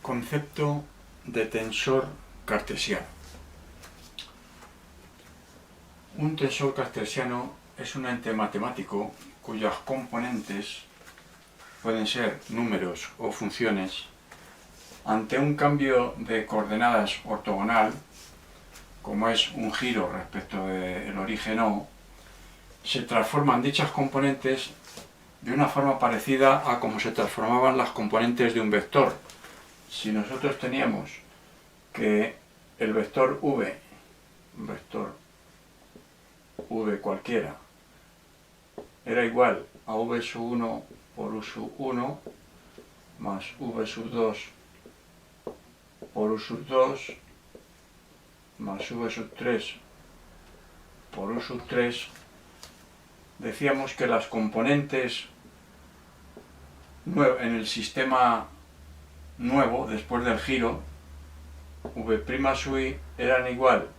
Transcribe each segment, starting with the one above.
Concepto de tensor cartesiano. Un tensor cartesiano es un ente matemático cuyas componentes pueden ser números o funciones. Ante un cambio de coordenadas ortogonal, como es un giro respecto del origen O, se transforman dichas componentes de una forma parecida a como se transformaban las componentes de un vector. Si nosotros teníamos que el vector v cualquiera, era igual a v sub 1 por u sub 1 más v sub 2 por u sub 2 más v sub 3 por u sub 3, decíamos que las componentes en el sistema nuevo, después del giro, v' sub i eran igual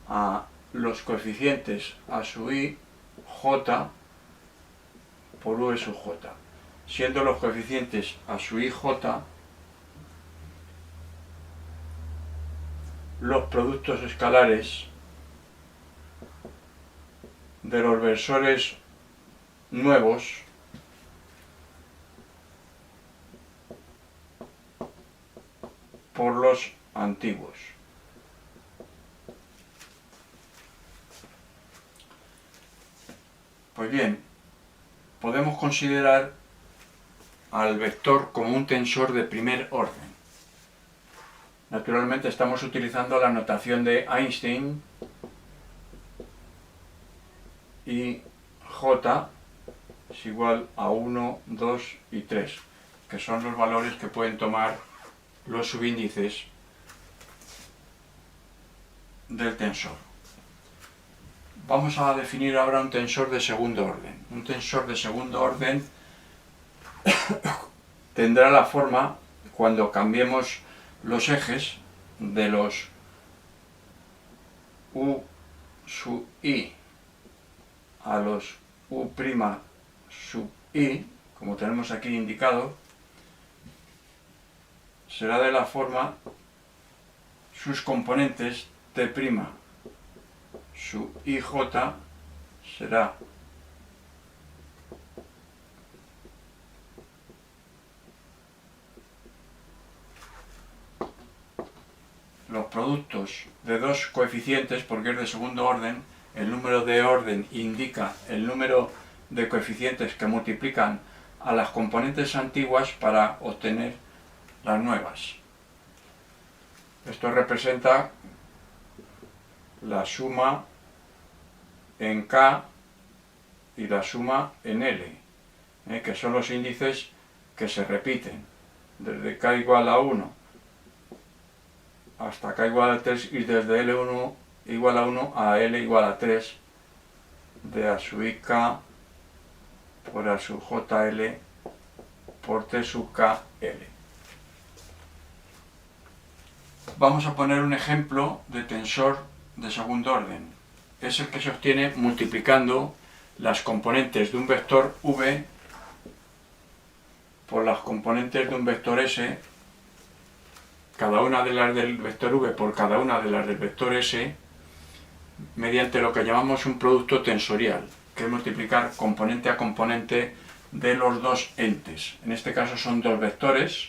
a los coeficientes a sub i j por v sub j, siendo los coeficientes a sub i j los productos escalares de los versores nuevos por los antiguos. Pues bien, podemos considerar al vector como un tensor de primer orden. Naturalmente estamos utilizando la notación de Einstein y J es igual a 1, 2 y 3, que son los valores que pueden tomar los subíndices del tensor. Vamos a definir ahora un tensor de segundo orden. Un tensor de segundo orden tendrá la forma, cuando cambiemos los ejes de los u sub i a los u' sub i, como tenemos aquí indicado, será de la forma sus componentes t' sub ij será los productos de dos coeficientes, porque es de segundo orden. El número de orden indica el número de coeficientes que multiplican a las componentes antiguas para obtener las nuevas. Esto representa la suma en K y la suma en L, que son los índices que se repiten, desde K igual a 1 hasta K igual a 3 y desde L1 igual a 1 a L igual a 3, de A sub i K por A sub JL por T sub KL. Vamos a poner un ejemplo de tensor de segundo orden. Es el que se obtiene multiplicando las componentes de un vector v por las componentes de un vector s, cada una de las del vector v por cada una de las del vector s, mediante lo que llamamos un producto tensorial, que es multiplicar componente a componente de los dos entes. En este caso son dos vectores.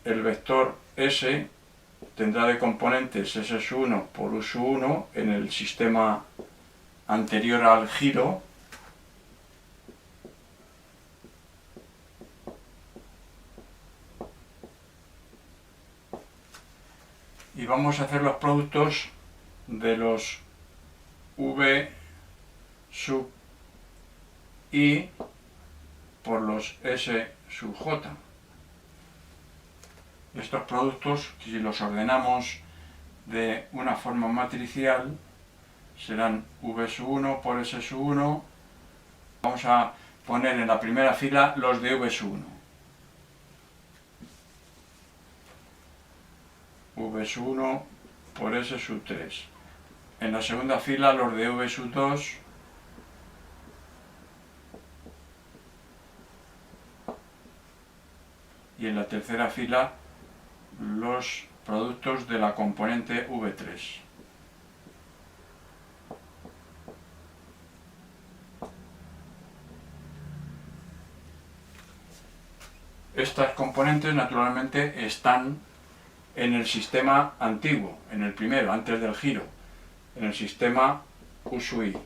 El vector s tendrá de componentes s sub 1 por u sub 1 en el sistema anterior al giro, y vamos a hacer los productos de los v sub i por los s sub j. Estos productos, si los ordenamos de una forma matricial, serán v sub 1 por s sub 1. Vamos a poner en la primera fila los de v sub 1. v sub 1 por s sub 3. En la segunda fila los de v sub 2 y en la tercera fila los productos de la componente V3. Estas componentes naturalmente están en el sistema antiguo, en el primero, antes del giro, en el sistema U sub I.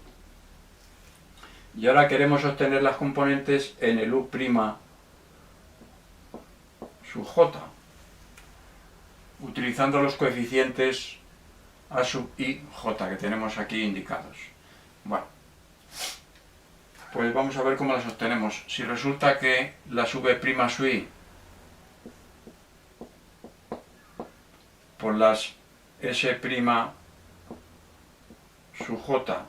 Y ahora queremos obtener las componentes en el U' sub J, utilizando los coeficientes A sub I, J que tenemos aquí indicados. Bueno, pues vamos a ver cómo las obtenemos. Si resulta que las V' sub I por las S' sub J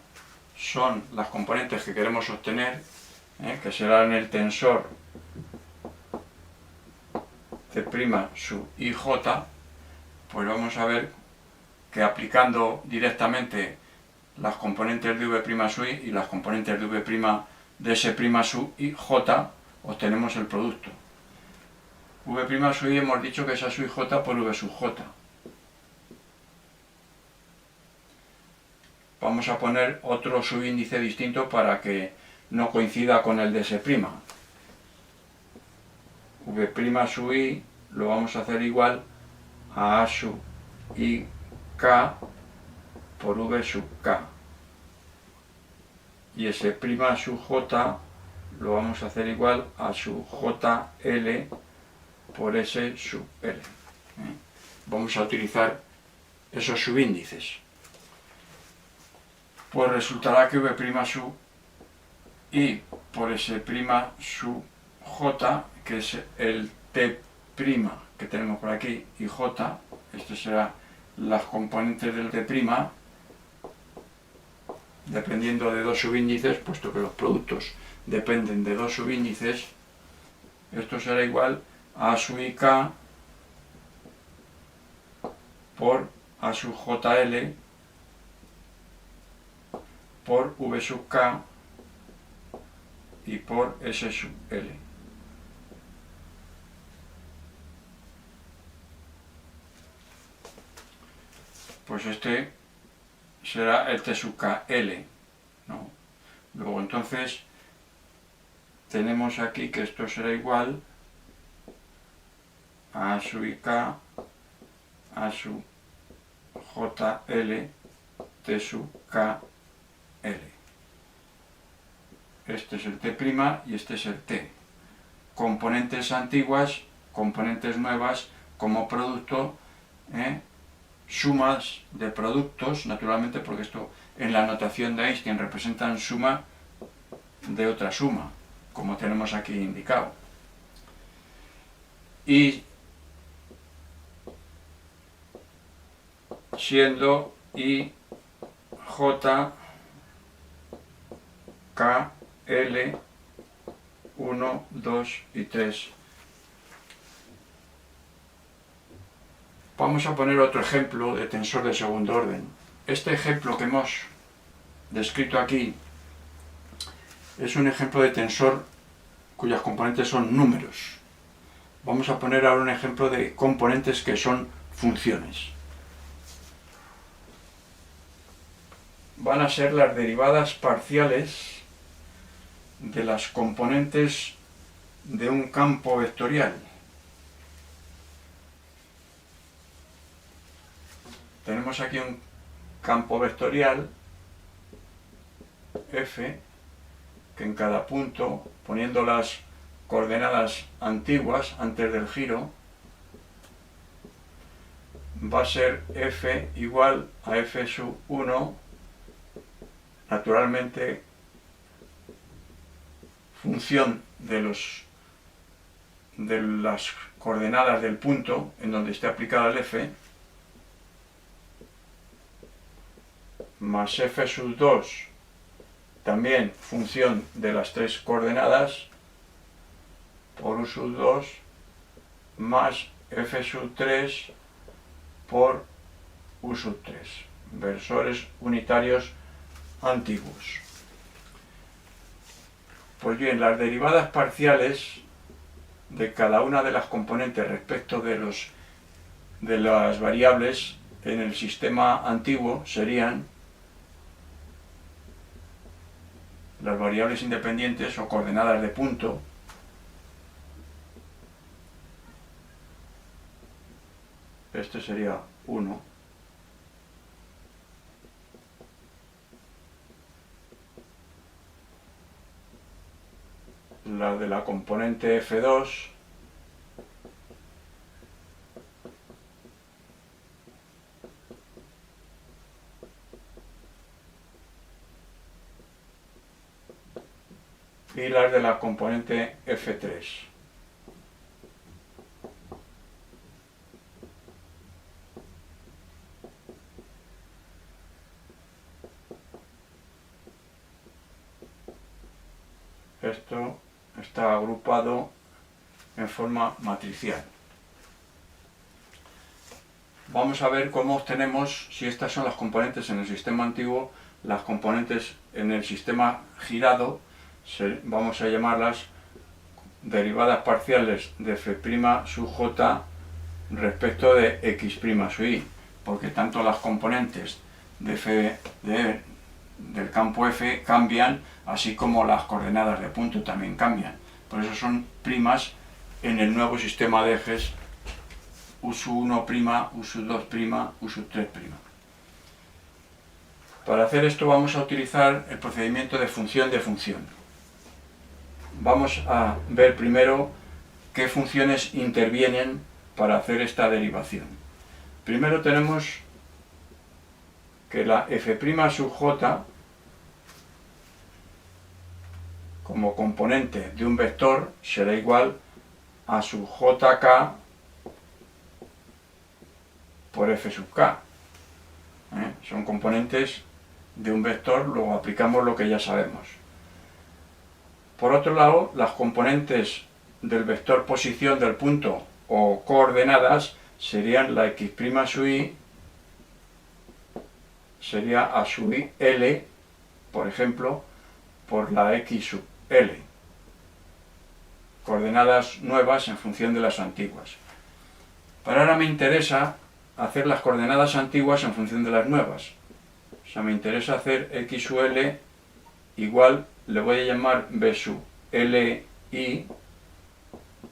son las componentes que queremos obtener, que serán el tensor C' sub IJ, pues vamos a ver que aplicando directamente las componentes de V' sub I y las componentes de V' de S' sub IJ obtenemos el producto. V' sub I hemos dicho que es A sub IJ por V sub J. Vamos a poner otro subíndice distinto para que no coincida con el de S'. V' sub I lo vamos a hacer igual a sub IK por V sub K. Y S' sub J lo vamos a hacer igual a sub JL por S sub L. Vamos a utilizar esos subíndices. Pues resultará que V' sub I por S' sub J, que es el T' que tenemos por aquí, y J, este será las componentes del T', dependiendo de dos subíndices, puesto que los productos dependen de dos subíndices, esto será igual a sub IK por A sub JL por V sub K y por S sub L. Pues este será el T sub K L, ¿no? Luego entonces tenemos aquí que esto será igual a sub IK, A sub JL, T sub K L. Este es el T' y este es el T. Componentes antiguas, componentes nuevas, como producto, sumas de productos, naturalmente, porque esto en la notación de Einstein representan suma de otra suma, como tenemos aquí indicado. Y siendo I, J, K, L, 1, 2 y 3. Vamos a poner otro ejemplo de tensor de segundo orden. Este ejemplo que hemos descrito aquí es un ejemplo de tensor cuyas componentes son números. Vamos a poner ahora un ejemplo de componentes que son funciones. Van a ser las derivadas parciales de las componentes de un campo vectorial. Tenemos aquí un campo vectorial F, que en cada punto, poniendo las coordenadas antiguas antes del giro, va a ser F igual a F sub 1, naturalmente función de las coordenadas del punto en donde esté aplicada el F, más F sub 2, también función de las tres coordenadas, por U sub 2, más F sub 3 por U sub 3, versores unitarios antiguos. Pues bien, las derivadas parciales de cada una de las componentes respecto de las variables en el sistema antiguo serían las variables independientes o coordenadas de punto. Este sería 1. La de la componente F2 y las de la componente F3. Esto está agrupado en forma matricial. Vamos a ver cómo obtenemos, si estas son las componentes en el sistema antiguo, las componentes en el sistema girado, vamos a llamarlas derivadas parciales de f' sub j respecto de x' sub i, porque tanto las componentes del campo f cambian, así como las coordenadas de punto también cambian. Por eso son primas en el nuevo sistema de ejes U1', U2', U3'. Para hacer esto vamos a utilizar el procedimiento de función de función. Vamos a ver primero qué funciones intervienen para hacer esta derivación. Primero tenemos que la f' sub j como componente de un vector será igual a sub jk por f sub k. Son componentes de un vector, luego aplicamos lo que ya sabemos. Por otro lado, las componentes del vector posición del punto o coordenadas serían la x' sub i, sería a sub i l, por ejemplo, por la x sub l. Coordenadas nuevas en función de las antiguas. Pero ahora me interesa hacer las coordenadas antiguas en función de las nuevas. O sea, me interesa hacer x sub l igual, le voy a llamar b sub li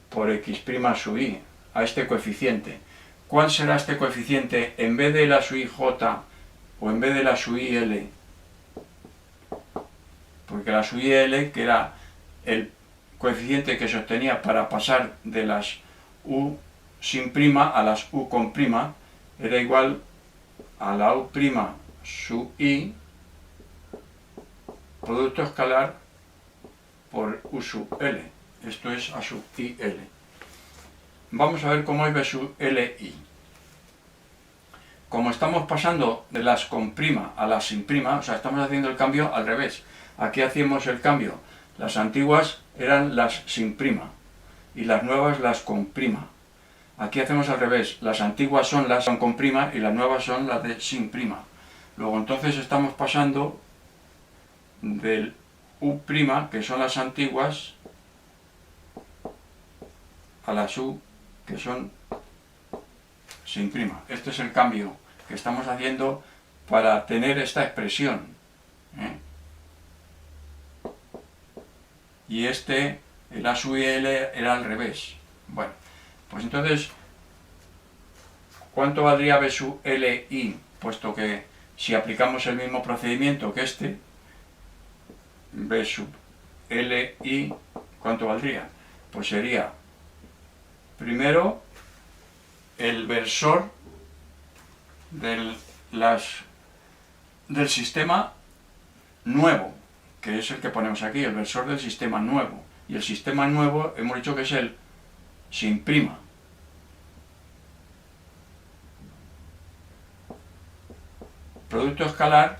por x' sub i, a este coeficiente. ¿Cuál será este coeficiente en vez de la sub i j o en vez de la sub i l? Porque la sub i l, que era el coeficiente que se obtenía para pasar de las u sin prima a las u con prima, era igual a la u' sub i producto escalar por u sub l. Esto es a sub i l. Vamos a ver cómo es b sub li. Como estamos pasando de las con prima a las sin prima, o sea, estamos haciendo el cambio al revés. Aquí hacíamos el cambio. Las antiguas eran las sin prima y las nuevas las con prima. Aquí hacemos al revés. Las antiguas son las con prima y las nuevas son las de sin prima. Luego entonces estamos pasando del u', que son las antiguas, a las u, que son sin prima. Este es el cambio que estamos haciendo para tener esta expresión. Y el a sub l era al revés. Bueno, pues entonces, ¿cuánto valdría b sub li? Puesto que si aplicamos el mismo procedimiento que este, b sub li, ¿cuánto valdría? Pues sería, primero, el versor del sistema nuevo, que es el que ponemos aquí, el versor del sistema nuevo. Y el sistema nuevo hemos dicho que es el sin prima. Producto escalar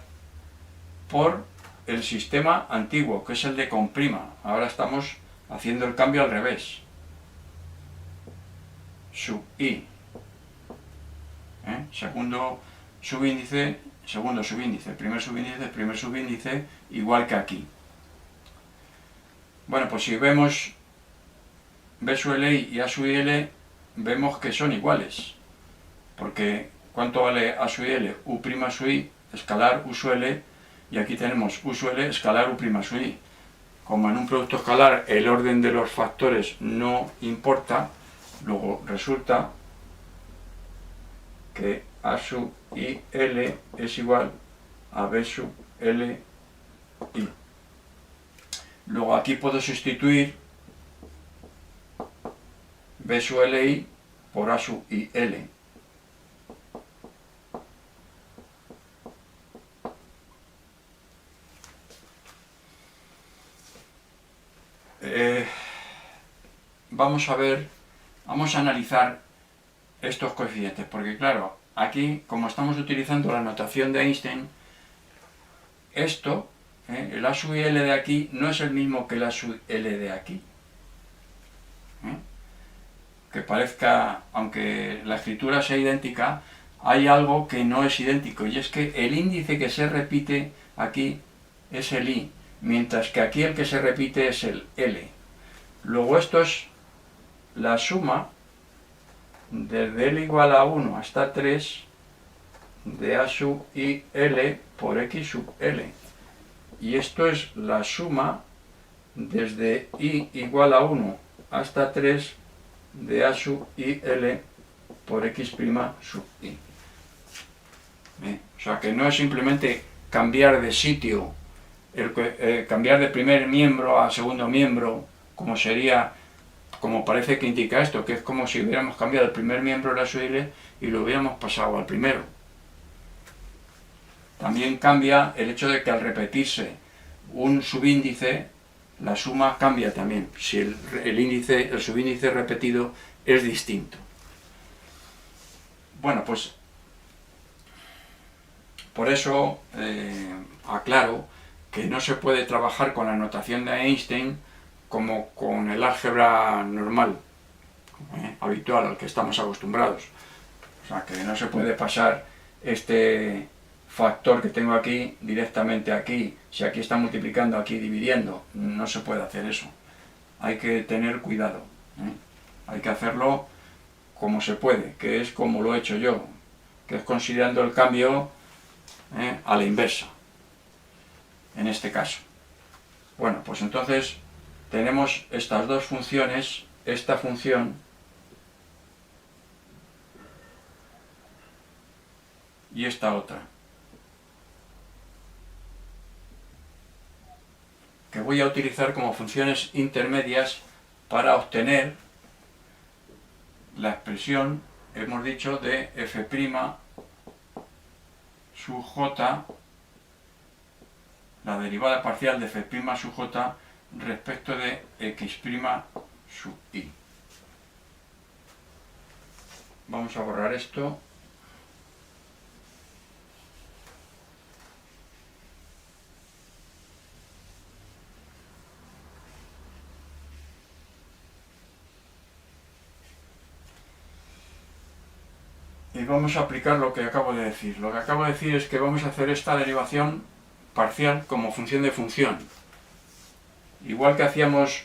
por el sistema antiguo, que es el de con prima. Ahora estamos haciendo el cambio al revés. Sub i. Segundo subíndice, primer subíndice, igual que aquí. Bueno, pues si vemos B sub Li y A sub L vemos que son iguales, porque ¿cuánto vale A sub L? U' sub I escalar U sub L, y aquí tenemos U sub L escalar U' sub I. Como en un producto escalar el orden de los factores no importa, luego resulta que A sub I L es igual a B sub L I. Luego aquí puedo sustituir B sub Li por A sub I L. Vamos a analizar estos coeficientes, porque claro, aquí como estamos utilizando la notación de Einstein, esto, el A sub L de aquí no es el mismo que el A sub L de aquí. Que parezca, aunque la escritura sea idéntica, hay algo que no es idéntico, y es que el índice que se repite aquí es el I, mientras que aquí el que se repite es el L. Luego esto es la suma desde L igual a 1 hasta 3 de A sub I L por X sub L. Y esto es la suma desde I igual a 1 hasta 3 de A sub I L por X' sub I. O sea que no es simplemente cambiar de sitio, cambiar de primer miembro a segundo miembro, como sería, como parece que indica esto, que es como si hubiéramos cambiado el primer miembro de la sub L y lo hubiéramos pasado al primero. También cambia el hecho de que al repetirse un subíndice, la suma cambia también, si el subíndice repetido es distinto. Bueno, pues por eso aclaro que no se puede trabajar con la notación de Einstein como con el álgebra normal, habitual, al que estamos acostumbrados. O sea, que no se puede pasar este factor que tengo aquí directamente aquí. Si aquí está multiplicando, aquí dividiendo, no se puede hacer eso. Hay que tener cuidado, hay que hacerlo como se puede, que es como lo he hecho yo, que es considerando el cambio a la inversa, en este caso. Bueno, pues entonces tenemos estas dos funciones, esta función y esta otra, que voy a utilizar como funciones intermedias para obtener la expresión, hemos dicho, de f' sub j, la derivada parcial de f' sub j respecto de x' sub i. Vamos a borrar esto. Y vamos a aplicar lo que acabo de decir. Lo que acabo de decir es que vamos a hacer esta derivación parcial como función de función. Igual que hacíamos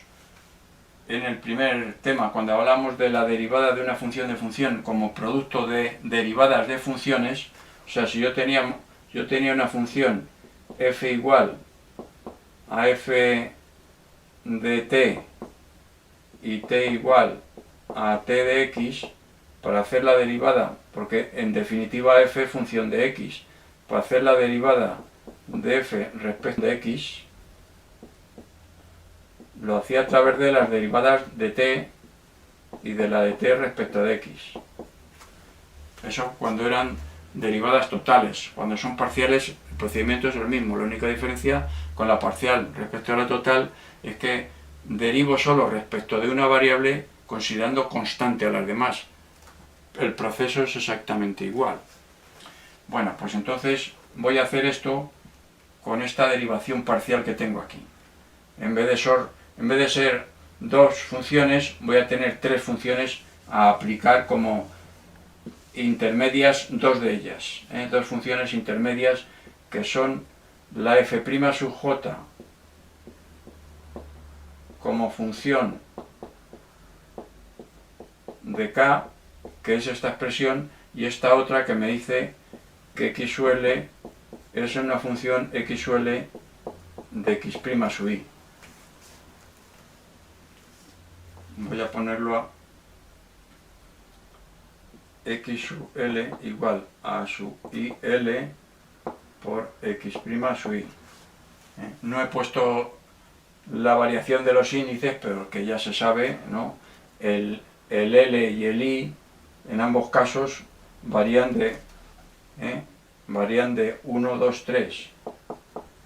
en el primer tema, cuando hablamos de la derivada de una función de función como producto de derivadas de funciones. O sea, si yo tenía una función f igual a f de t y t igual a t de x, para hacer la derivada, porque en definitiva f es función de x, para hacer la derivada de f respecto de x, lo hacía a través de las derivadas de t y de la de t respecto de x. Eso cuando eran derivadas totales. Cuando son parciales, el procedimiento es el mismo. La única diferencia con la parcial respecto a la total es que derivo solo respecto de una variable considerando constante a las demás. El proceso es exactamente igual. Bueno, pues entonces voy a hacer esto con esta derivación parcial que tengo aquí. En vez de ser dos funciones, voy a tener tres funciones a aplicar como intermedias, dos de ellas. Dos funciones intermedias que son la f' sub j como función de K, que es esta expresión, y esta otra que me dice que x sub L es una función x sub L de x' sub i. Voy a ponerlo a x sub L igual a sub IL por x' sub i. No he puesto la variación de los índices, pero que ya se sabe, ¿no? El L y el I en ambos casos varían de 1, 2, 3.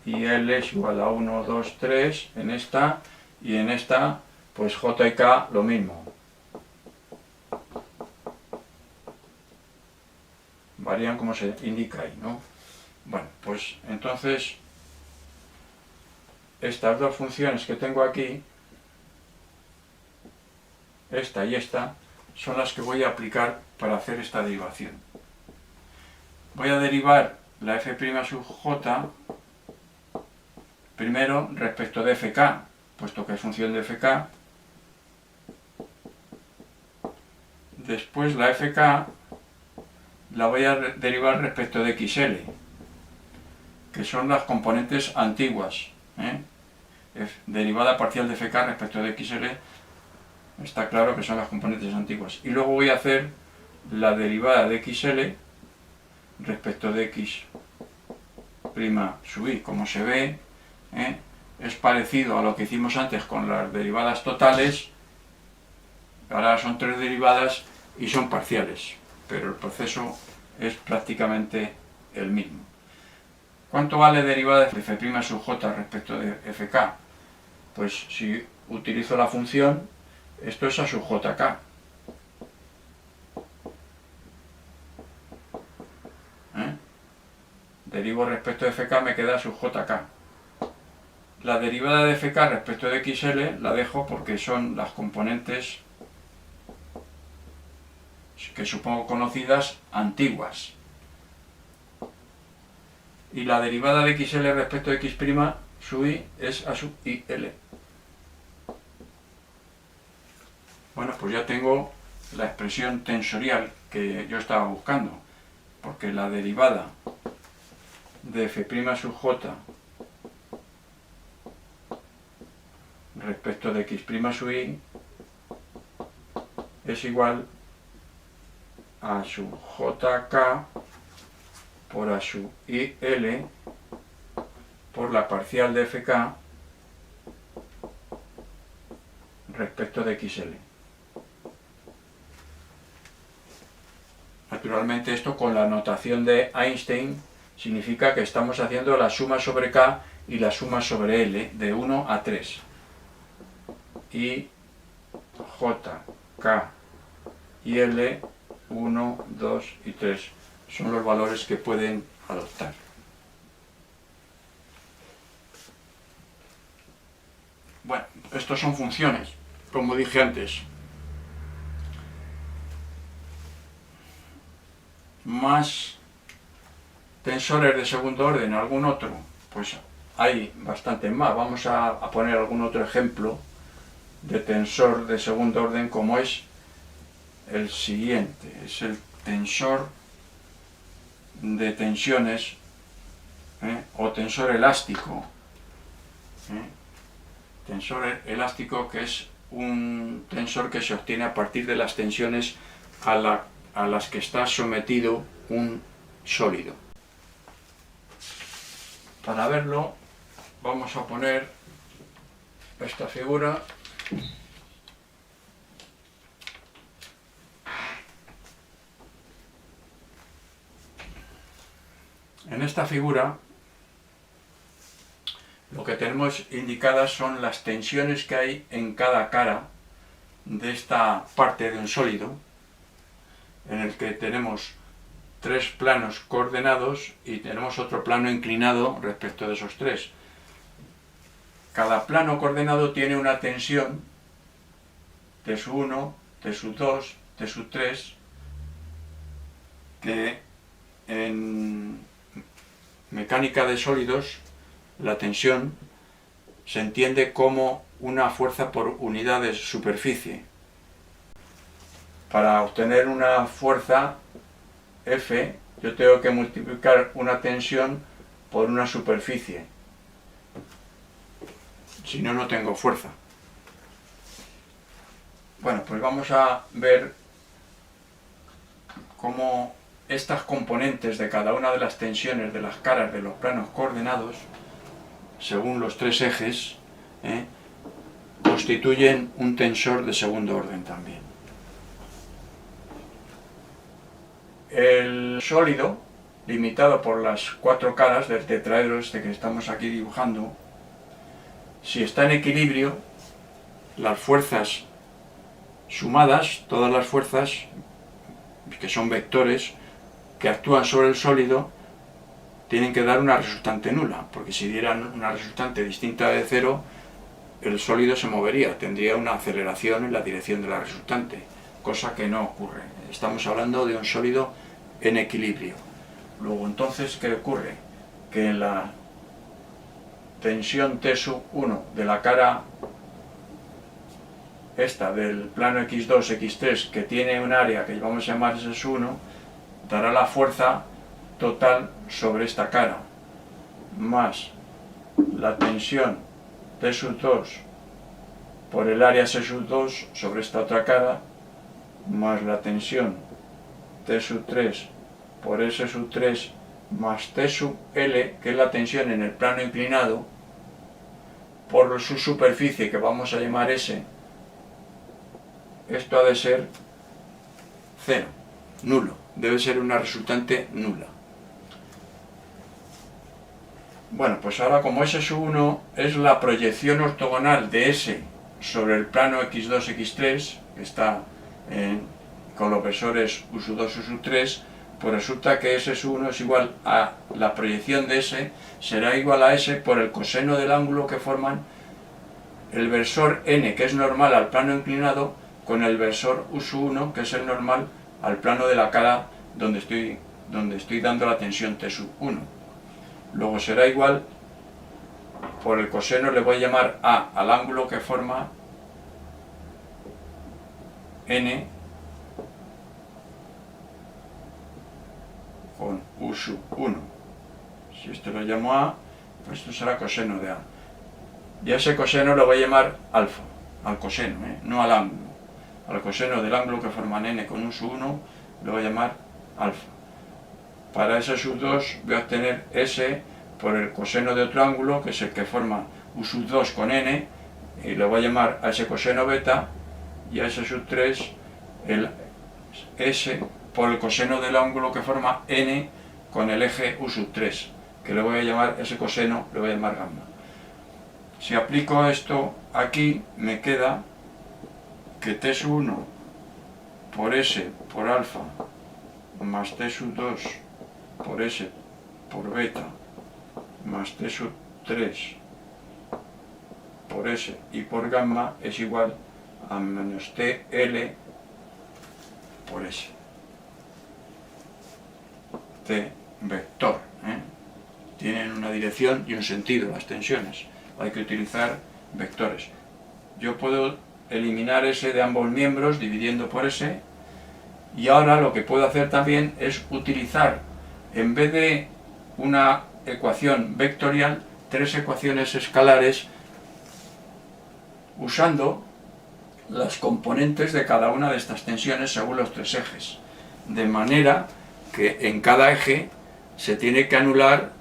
Y L es igual a 1, 2, 3 en esta, y en esta, pues J y K lo mismo. Varían como se indica ahí, ¿no? Bueno, pues entonces estas dos funciones que tengo aquí, esta y esta, son las que voy a aplicar para hacer esta derivación. Voy a derivar la f' sub j primero respecto de fk, puesto que es función de fk. Después la fk la voy a derivar respecto de xl, que son las componentes antiguas. Derivada parcial de fk respecto de xl, está claro que son las componentes antiguas. Y luego voy a hacer la derivada de xl respecto de x' sub i. Como se ve, es parecido a lo que hicimos antes con las derivadas totales. Ahora son tres derivadas y son parciales, pero el proceso es prácticamente el mismo. ¿Cuánto vale derivada de f' sub j respecto de fk? Pues si utilizo la función, esto es a sub jk. Derivo respecto de fk, me queda sub jk. La derivada de fk respecto de xl la dejo porque son las componentes que supongo conocidas antiguas. Y la derivada de xl respecto de x' sub i es a sub il. Bueno, pues ya tengo la expresión tensorial que yo estaba buscando, porque la derivada de f' sub j respecto de x' sub i es igual a sub jk por a sub il por la parcial de fk respecto de xl. Naturalmente esto con la notación de Einstein significa que estamos haciendo la suma sobre k y la suma sobre l de 1 a 3. Y j, k y l 1, 2 y 3 son los valores que pueden adoptar. Bueno, estos son funciones, como dije antes. Más tensores de segundo orden, algún otro, pues hay bastantes más. Vamos a poner algún otro ejemplo de tensor de segundo orden, como es el siguiente. Es el tensor de tensiones, o tensor elástico. Tensor elástico, que es un tensor que se obtiene a partir de las tensiones a las que está sometido un sólido. Para verlo, vamos a poner esta figura. En esta figura lo que tenemos indicadas son las tensiones que hay en cada cara de esta parte de un sólido, en el que tenemos tres planos coordenados y tenemos otro plano inclinado respecto de esos tres. Cada plano coordenado tiene una tensión T sub 1, T sub 2, T sub 3, que en mecánica de sólidos la tensión se entiende como una fuerza por unidad de superficie. para obtener una fuerza F, yo tengo que multiplicar una tensión por una superficie. Si no, no tengo fuerza. Bueno, pues vamos a ver cómo estas componentes de cada una de las tensiones de las caras de los planos coordenados, según los tres ejes, constituyen un tensor de segundo orden también. El sólido, limitado por las cuatro caras del tetraedro este que estamos aquí dibujando, si está en equilibrio, las fuerzas sumadas, todas las fuerzas que son vectores que actúan sobre el sólido, tienen que dar una resultante nula, porque si dieran una resultante distinta de cero, el sólido se movería, tendría una aceleración en la dirección de la resultante, cosa que no ocurre. Estamos hablando de un sólido en equilibrio. Luego, entonces, ¿qué ocurre? Que en la tensión T sub 1 de la cara esta del plano x2, x3, que tiene un área que vamos a llamar S sub 1, dará la fuerza total sobre esta cara, más la tensión T sub 2 por el área S sub 2 sobre esta otra cara, más la tensión T sub 3 por S sub 3 más T sub L, que es la tensión en el plano inclinado, por su superficie que vamos a llamar S. Esto ha de ser cero, nulo, debe ser una resultante nula. Bueno, pues ahora, como S sub 1 es la proyección ortogonal de S sobre el plano x2, x3, que está con los versores U sub 2, U sub 3, pues resulta que S sub 1 es igual a la proyección de S, será igual a S por el coseno del ángulo que forman el versor N, que es normal al plano inclinado, con el versor U sub 1, que es el normal al plano de la cara donde estoy dando la tensión T sub 1. Luego será igual, por el coseno le voy a llamar A al ángulo que forma N con U sub 1. Si esto lo llamo A, pues esto será coseno de A. Y a ese coseno lo voy a llamar alfa, al coseno, no al ángulo. Al coseno del ángulo que forman N con U sub 1 lo voy a llamar alfa. Para S sub 2 voy a obtener S por el coseno de otro ángulo, que es el que forma U sub 2 con N, y lo voy a llamar a ese coseno beta, y a S sub 3 el S por el coseno del ángulo que forma N con el eje U sub 3, que le voy a llamar, ese coseno le voy a llamar gamma. Si aplico esto aquí, me queda que T sub 1 por S por alfa más T sub 2 por S por beta más T sub 3 por S y por gamma es igual a menos TL por S. T vector. Tienen una dirección y un sentido las tensiones. Hay que utilizar vectores. Yo puedo eliminar S de ambos miembros dividiendo por S, y ahora lo que puedo hacer también es utilizar, en vez de una ecuación vectorial, tres ecuaciones escalares usando las componentes de cada una de estas tensiones según los tres ejes, de manera que en cada eje se tiene que anular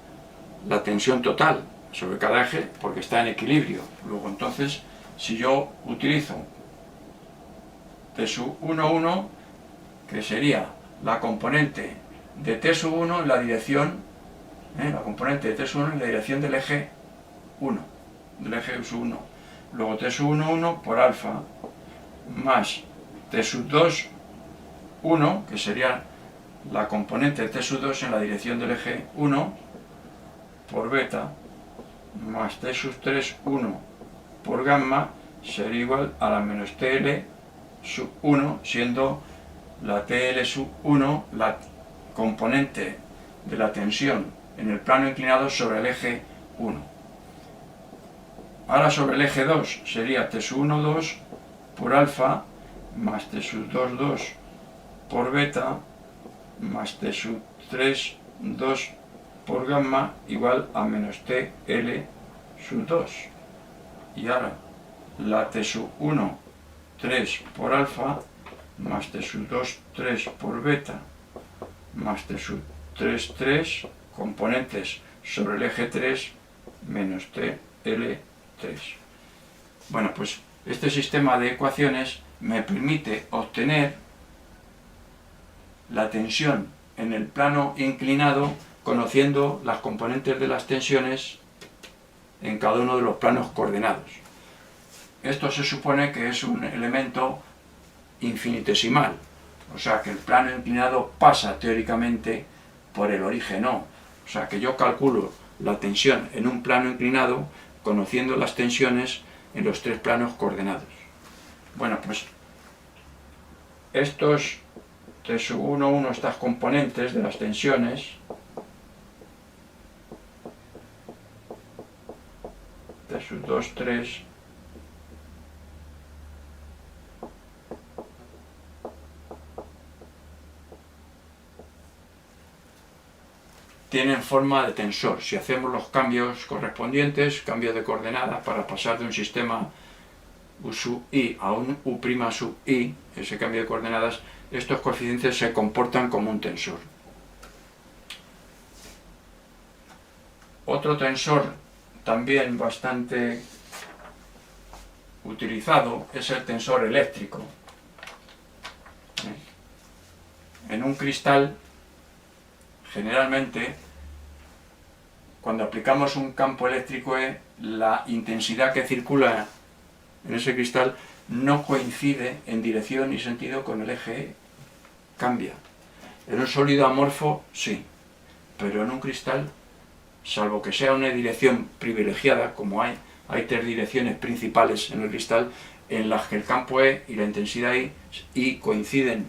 la tensión total sobre cada eje porque está en equilibrio. Luego, entonces, si yo utilizo T sub 1, 1, que sería la componente de T sub 1 en la dirección, la componente de T sub 1 en la dirección del eje 1, del eje sub 1. Luego T sub 1, 1 por alfa, más T sub 2, 1, que sería la componente de T sub 2 en la dirección del eje 1, por beta, más T sub 3, 1 por gamma, sería igual a la menos TL sub 1, siendo la TL sub 1 la componente de la tensión en el plano inclinado sobre el eje 1. Ahora sobre el eje 2 sería T sub 1, 2 por alfa más T sub 2, 2 por beta más T sub 3, 2 por gamma igual a menos T, L sub 2. Y ahora la T sub 1, 3 por alfa más T sub 2, 3 por beta más T sub 3, 3 componentes sobre el eje 3 menos T, L, 3. Bueno, pues este sistema de ecuaciones me permite obtener la tensión en el plano inclinado conociendo las componentes de las tensiones en cada uno de los planos coordenados. Esto se supone que es un elemento infinitesimal, o sea que el plano inclinado pasa teóricamente por el origen O, o sea que yo calculo la tensión en un plano inclinado conociendo las tensiones en los tres planos coordenados. Bueno, pues estos T sub 1, 1, estas componentes de las tensiones, T sub 2, 3, tienen forma de tensor. Si hacemos los cambios correspondientes, cambio de coordenadas para pasar de un sistema U sub i a un U' sub i, ese cambio de coordenadas, estos coeficientes se comportan como un tensor. Otro tensor también bastante utilizado es el tensor eléctrico. En un cristal, generalmente, cuando aplicamos un campo eléctrico, la intensidad que circula en ese cristal no coincide en dirección y sentido con el eje E, cambia. En un sólido amorfo sí, pero en un cristal, salvo que sea una dirección privilegiada, como hay tres direcciones principales en el cristal, en las que el campo E y la intensidad I coinciden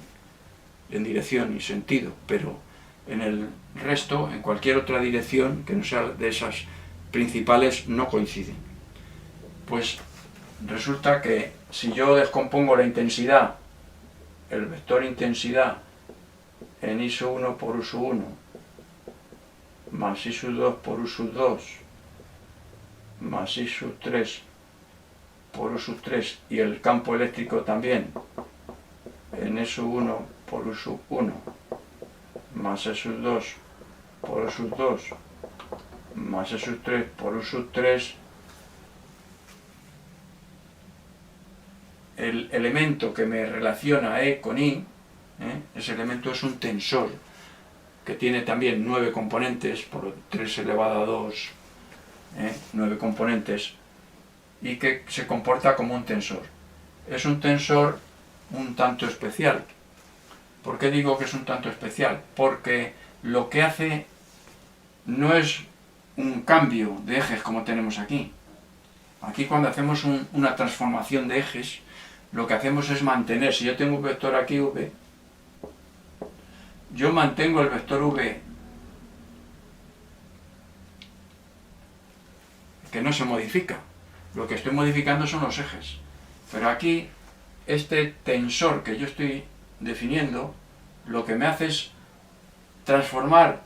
en dirección y sentido, pero en el resto, en cualquier otra dirección que no sea de esas principales, no coinciden. Pues resulta que si yo descompongo la intensidad, el vector intensidad, en I sub 1 por U sub 1, más I sub 2 por U sub 2, más I sub 3 por U sub 3, y el campo eléctrico también, en E sub 1 por U sub 1, más E sub 2 por U sub 2, más E sub 3 por U sub 3, el elemento que me relaciona E con I, ese elemento es un tensor que tiene también 9 componentes por 3 elevado a 2, 9 componentes, y que se comporta como un tensor. Es un tensor un tanto especial. ¿Por qué digo que es un tanto especial? Porque lo que hace no es un cambio de ejes como tenemos aquí. Aquí cuando hacemos una transformación de ejes, lo que hacemos es mantener. Si yo tengo un vector aquí, V, yo mantengo el vector V, que no se modifica. Lo que estoy modificando son los ejes. Pero aquí, este tensor que yo estoy definiendo, lo que me hace es transformar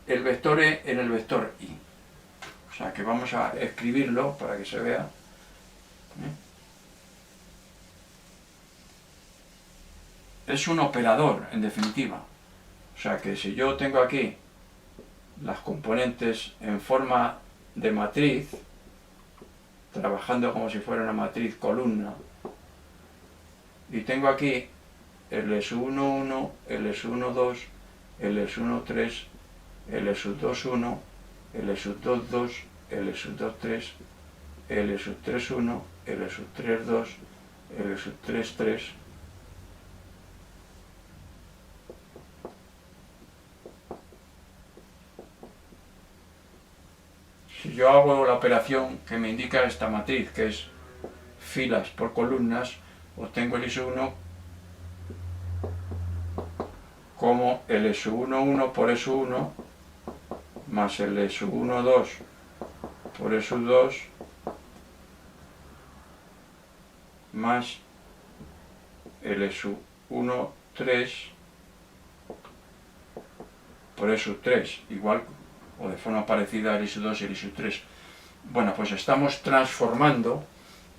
el vector E en el vector I. O sea que vamos a escribirlo para que se vea. Es un operador, en definitiva. O sea que si yo tengo aquí las componentes en forma de matriz, trabajando como si fuera una matriz columna, y tengo aquí L sub 1, 1, L sub 1, 2, L sub 1, 3, L sub 2, 1, L sub 2, 2, L sub 2, 3, L sub 3, 1, L sub 3, 2, L sub 3, 3. Si yo hago la operación que me indica esta matriz, que es filas por columnas, obtengo el I sub 1 como L sub 1, 1 por E sub 1, más L sub 1, 2 por E sub 2, más L sub 1, 3, por E sub 3, igual o de forma parecida a L sub 2 y L sub 3. Bueno, pues estamos transformando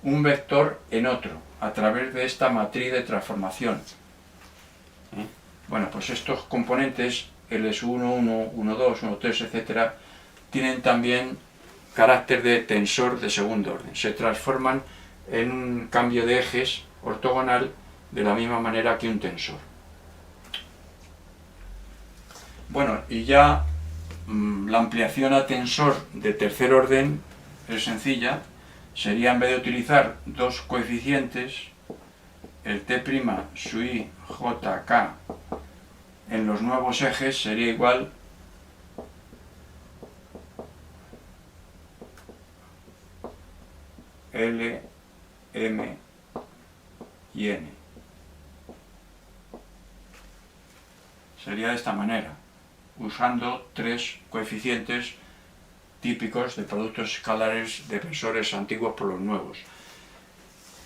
un vector en otro a través de esta matriz de transformación. Bueno, pues estos componentes, L sub 1, 1, 1, 2, 1, 3, etc., tienen también carácter de tensor de segundo orden. Se transforman en un cambio de ejes ortogonal de la misma manera que un tensor. Bueno, y ya la ampliación a tensor de tercer orden es sencilla. Sería, en vez de utilizar dos coeficientes, el T' sub i, j, k en los nuevos ejes sería igual L, M y N. Sería de esta manera, usando tres coeficientes típicos de productos escalares de tensores antiguos por los nuevos.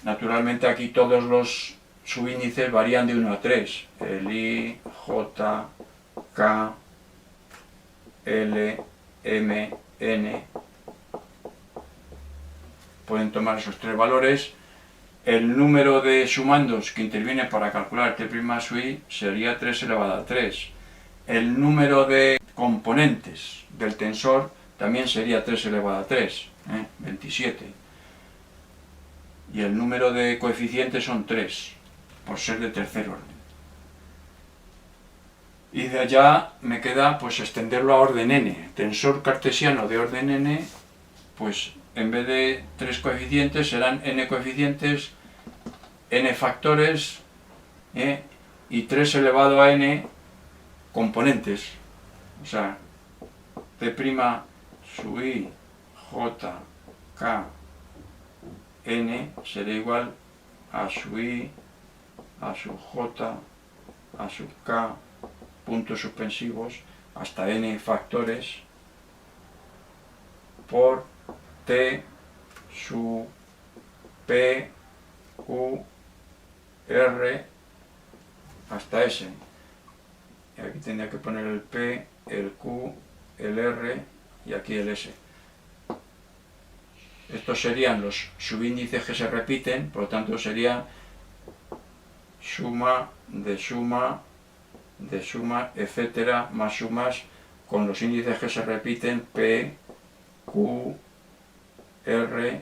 Naturalmente aquí todos los subíndices varían de 1 a 3, el I, J, K, L, M, N. Pueden tomar esos tres valores. El número de sumandos que interviene para calcular T' sub i sería 3 elevado a 3. El número de componentes del tensor también sería 3 elevado a 3, 27. Y el número de coeficientes son 3, por ser de tercer orden. Y de allá me queda pues extenderlo a orden n. Tensor cartesiano de orden n, pues en vez de 3 coeficientes serán n coeficientes, n factores, y 3 elevado a n componentes. O sea, T' sub i, j, k, n será igual a sub i, a sub j, a sub k, puntos suspensivos, hasta n factores, por T sub P, Q, R, hasta S. Y aquí tendría que poner el P, el Q, el R y aquí el S. Estos serían los subíndices que se repiten, por lo tanto sería suma, etcétera, más sumas con los índices que se repiten P, Q, R,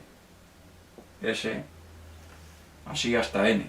S, así hasta N.